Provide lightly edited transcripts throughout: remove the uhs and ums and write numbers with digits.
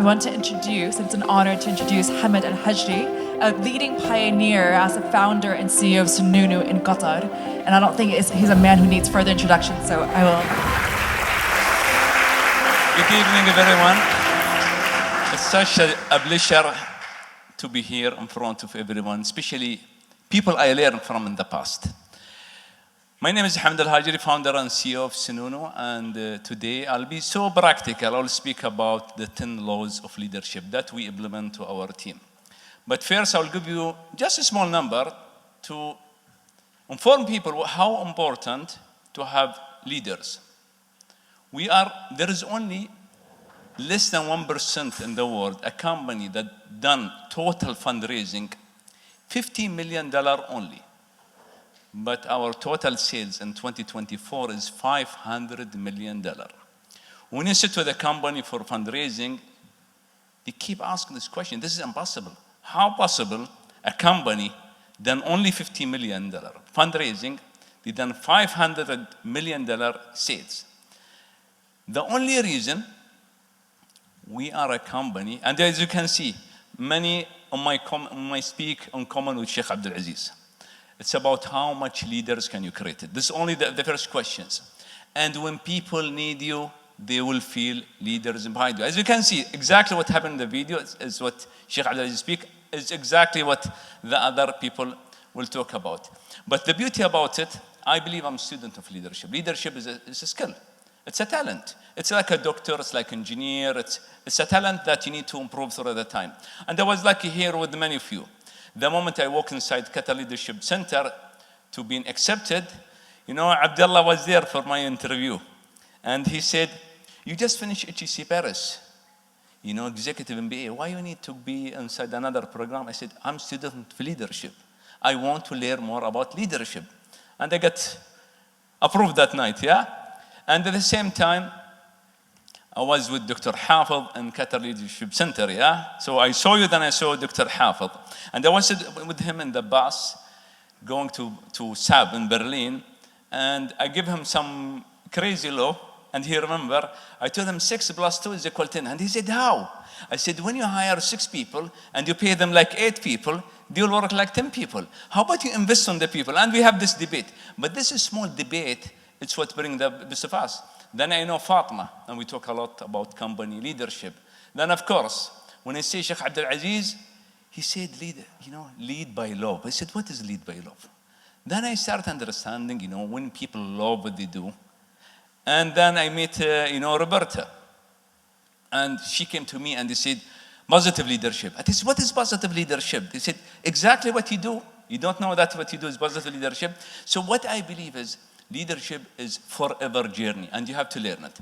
want to introduce, it's an honor to introduce Hamad Al-Hajri, a leading pioneer as a founder and CEO of Snoonu in Qatar. And I don't think he's a man who needs further introduction, so I will. Good evening, everyone. It's such a pleasure to be here in front of everyone, especially people I learned from in the past. My name is Hamad Al-Hajri, founder and CEO of Snoonu, and today I'll be so practical. I'll speak about the 10 laws of leadership that we implement to our team. But first, I'll give you just a small number to inform people how important to have leaders. There is only less than 1% in the world, a company that done total fundraising, $50 million only. But our total sales in 2024 is $500 million. When you sit with a company for fundraising, they keep asking this question. This is impossible. How possible a company done only $50 million fundraising, they done $500 million sales? The only reason we are a company, and as you can see, many on my speak in common with Sheikh Abdul Aziz. It's about how much leaders can you create. This is only the first questions. And when people need you, they will feel leaders behind you. As you can see, exactly what happened in the video is what Sheikh Abdul Aziz speak, is exactly what the other people will talk about. But the beauty about it, I believe I'm a student of leadership. Leadership is a skill. It's a talent. It's like a doctor, it's like an engineer. It's a talent that you need to improve through the time. And I was lucky here with many of you. The moment I walked inside Qatar Leadership Center to being accepted, Abdullah was there for my interview. And he said, you just finished HEC Paris, executive MBA. Why you need to be inside another program? I said, I'm a student of leadership. I want to learn more about leadership. And I got approved that night, yeah? And at the same time, I was with Dr. Hafid in Qatar Leadership Center, yeah? So I saw you, then I saw Dr. Hafid. And I was with him in the bus going to SAB in Berlin. And I give him some crazy law. And he remember, I told him 6 + 2 is equal 10. And he said, how? I said, when you hire 6 people and you pay them like 8 people, they will work like 10 people. How about you invest on the people? And we have this debate. But this is small debate. It's what brings the best of us. Then I know Fatma, and we talk a lot about company leadership. Then, of course, when I say Sheikh Abdul Aziz, he said, lead by love. I said, what is lead by love? Then I start understanding, when people love what they do. And then I met, Roberta. And she came to me and they said, positive leadership. I said, what is positive leadership? They said, exactly what you do. You don't know that what you do is positive leadership. So what I believe is, leadership is forever journey, and you have to learn it.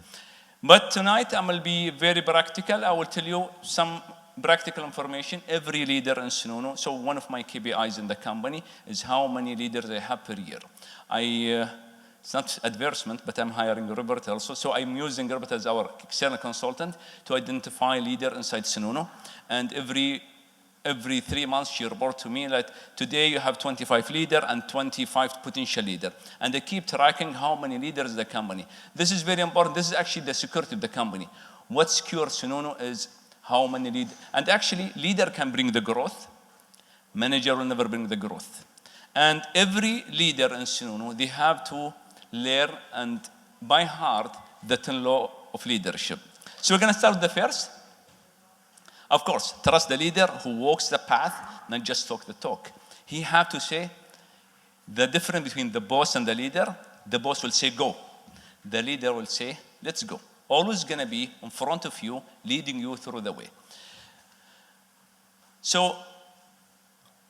But tonight, I will be very practical. I will tell you some practical information. Every leader in Snoonu, so one of my KPIs in the company is how many leaders I have per year. It's not advertisement, but I'm hiring Robert also. So I'm using Robert as our external consultant to identify leader inside Snoonu. And every 3 months, she reports to me that today you have 25 leaders and 25 potential leaders. And they keep tracking how many leaders in the company. This is very important. This is actually the security of the company. What secures Snoonu is how many leaders. And actually, leader can bring the growth. Manager will never bring the growth. And every leader in Snoonu, they have to learn and by heart the 10 laws of leadership. So we're going to start with the first. Of course, trust the leader who walks the path, not just talk the talk. He have to say the difference between the boss and the leader. The boss will say, go. The leader will say, let's go. Always going to be in front of you, leading you through the way. So,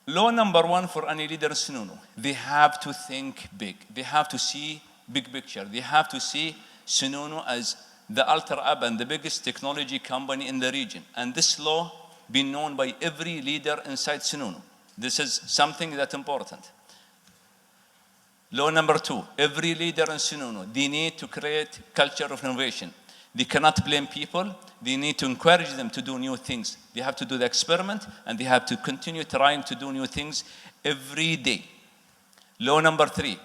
law number 1 for any leader in Snoonu, they have to think big. They have to see big picture. They have to see Snoonu as the Ultra App and the biggest technology company in the region. And this law been known by every leader inside Snoonu. This is something that's important. Law number 2, every leader in Snoonu, they need to create culture of innovation. They cannot blame people. They need to encourage them to do new things. They have to do the experiment and they have to continue trying to do new things every day. Law number 3,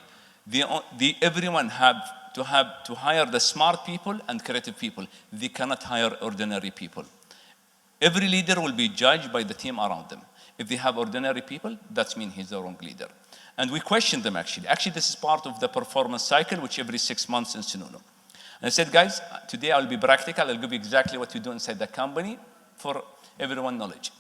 everyone have to hire the smart people and creative people. They cannot hire ordinary people. Every leader will be judged by the team around them. If they have ordinary people, that means he's the wrong leader. And we questioned them actually. Actually, this is part of the performance cycle, which every 6 months in Snoonu. And I said, guys, today I'll be practical. I'll give you exactly what you do inside the company for everyone knowledge.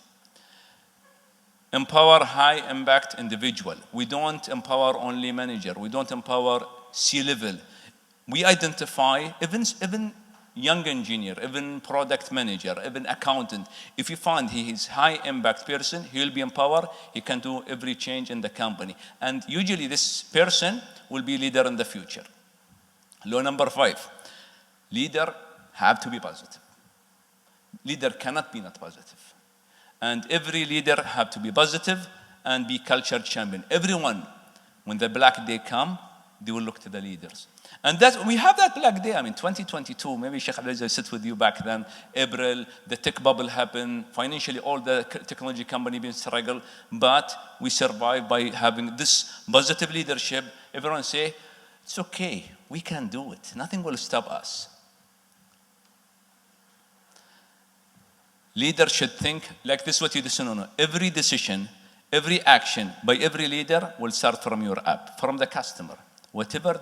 Empower high impact individual. We don't empower only manager. We don't empower C-level. We identify even young engineer, even product manager, even accountant. If you find he is high impact person, he will be empowered. He can do every change in the company. And usually this person will be leader in the future. Law number 5, leader have to be positive. Leader cannot be not positive. And every leader have to be positive and be culture champion. Everyone, when the black day come, they will look to the leaders. And that we have that black day. I mean, 2022, maybe Sheikh Abdulaziz, I sit with you back then, April, the tech bubble happened, financially all the technology company been struggle, but we survived by having this positive leadership. Everyone say, it's okay, we can do it. Nothing will stop us. Leaders should think like this, what you do, no. Every decision, every action by every leader will start from your app, from the customer. Whatever,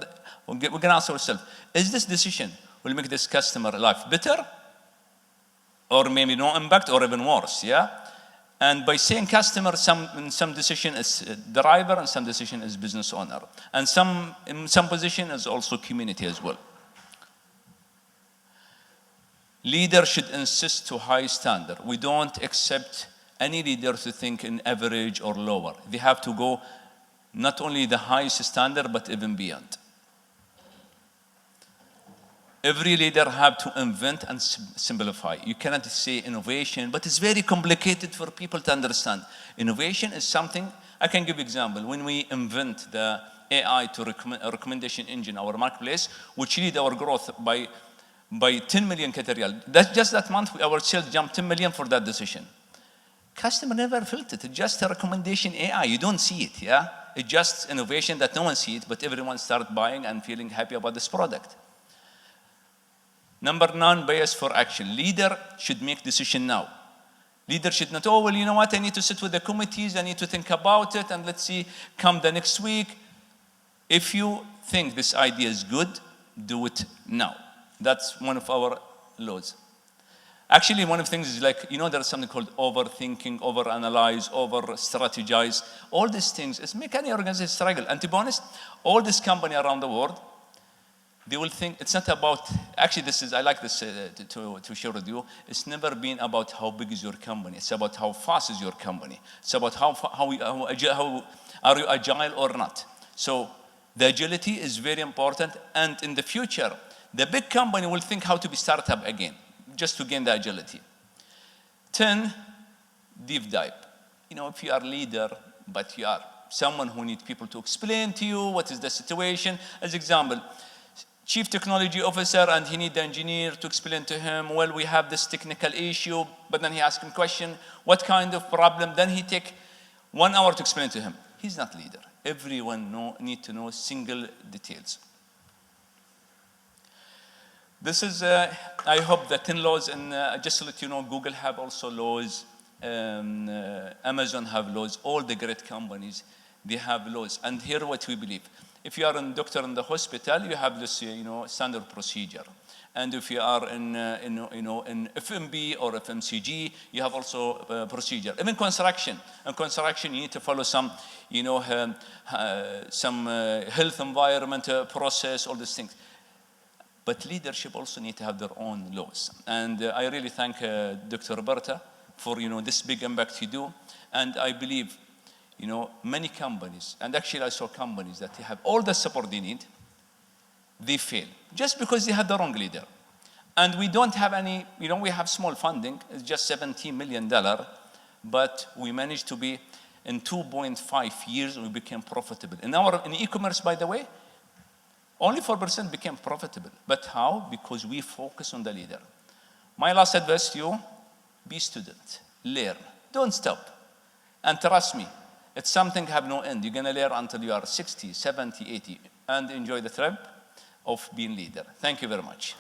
we're going to ask ourselves, is this decision will make this customer life better? Or maybe no impact or even worse, yeah? And by saying customer, some decision is driver and some decision is business owner. And in some position is also community as well. Leader should insist to high standard. We don't accept any leader to think in average or lower. They have to go not only the highest standard, but even beyond. Every leader have to invent and simplify. You cannot say innovation, but it's very complicated for people to understand. Innovation is something, I can give you example. When we invent the AI to recommendation engine, our marketplace, which lead our growth by 10 million category. That's just that month, our sales jumped 10 million for that decision. Customer never felt it. It's just a recommendation AI. You don't see it, yeah? It's just innovation that no one sees it, but everyone started buying and feeling happy about this product. Number 9, bias for action. Leader should make decision now. Leader should not, oh, well, you know what? I need to sit with the committees. I need to think about it. And let's see, come the next week. If you think this idea is good, do it now. That's one of our laws. Actually, one of the things is like, you know, there's something called overthinking, overanalyze, over-strategize. All these things, it's make any organization struggle. And to be honest, all this company around the world, they will think it's not about, actually this is, I like this to share with you, it's never been about how big is your company. It's about how fast is your company. It's about how are you agile or not. So the agility is very important. And in the future, the big company will think how to be startup again, just to gain the agility. 10, deep dive. You know, if you are leader, but you are someone who needs people to explain to you what is the situation. As example, Chief Technology Officer, and he needs the engineer to explain to him, well, we have this technical issue, but then he asks him question, what kind of problem? Then he take 1 hour to explain to him. He's not leader. Everyone need to know single details. This is, I hope the 10 laws, and just to let you know, Google have also laws, Amazon have laws, all the great companies, they have laws. And here what we believe. If you are a doctor in the hospital, you have this, standard procedure. And if you are in FMB or FMCG, you have also procedure. Even construction. In construction, you need to follow some, health environment process, all these things. But leadership also need to have their own laws. And I really thank Dr. Roberta for, this big impact you do. And I believe, many companies, and actually I saw companies that they have all the support they need, they fail just because they had the wrong leader. And we don't have any, we have small funding, it's just $17 million, but we managed to be, in 2.5 years, we became profitable. In e-commerce, by the way, only 4% became profitable. But how? Because we focus on the leader. My last advice to you, be student, learn, don't stop. And trust me, it's something have no end. You're gonna learn until you are 60, 70, 80, and enjoy the trip of being leader. Thank you very much.